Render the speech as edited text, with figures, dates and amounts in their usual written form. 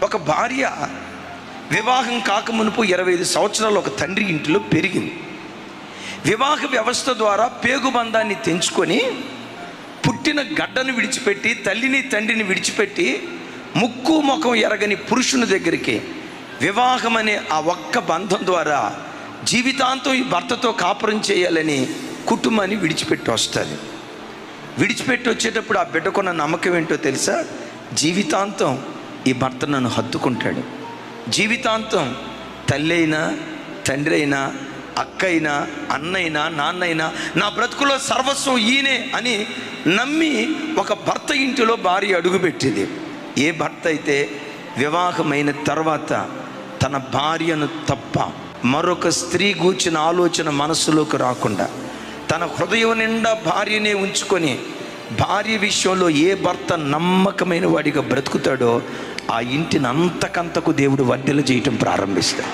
ఒక భార్య వివాహం కాకమునుపు 25 సంవత్సరాలు ఒక తండ్రి ఇంటిలో పెరిగింది. వివాహ వ్యవస్థ ద్వారా పేగుబంధాన్ని తెంచుకొని పుట్టిన గడ్డను విడిచిపెట్టి, తల్లిని తండ్రిని విడిచిపెట్టి, ముక్కు ముఖం ఎరగని పురుషుని దగ్గరికి వివాహం అనే ఆ ఒక్క బంధం ద్వారా జీవితాంతం ఈ భర్తతో కాపురం చేయాలని కుటుంబాన్ని విడిచిపెట్టి వస్తుంది. విడిచిపెట్టి వచ్చేటప్పుడు ఆ బిడ్డకున్న నమ్మకం ఏంటో తెలుసా? జీవితాంతం ఈ భర్త నన్ను హత్తుకుంటాడు, జీవితాంతం తల్లి అయినా తండ్రి అయినా అక్క అయినా అన్నైనా నాన్నైనా నా బ్రతుకులో సర్వస్వం ఈయనే అని నమ్మి ఒక భర్త ఇంటిలో భార్య అడుగుపెట్టింది. ఏ భర్త అయితే వివాహమైన తర్వాత తన భార్యను తప్ప మరొక స్త్రీ గూర్చిన ఆలోచన మనసులోకి రాకుండా తన హృదయం నిండా భార్యనే ఉంచుకొని భార్య విషయంలో ఏ భర్త నమ్మకమైన వాడిగా బ్రతుకుతాడో ఆ ఇంటిని అంతకంతకు దేవుడు వర్ధిల్ల చేయటం ప్రారంభిస్తాడు.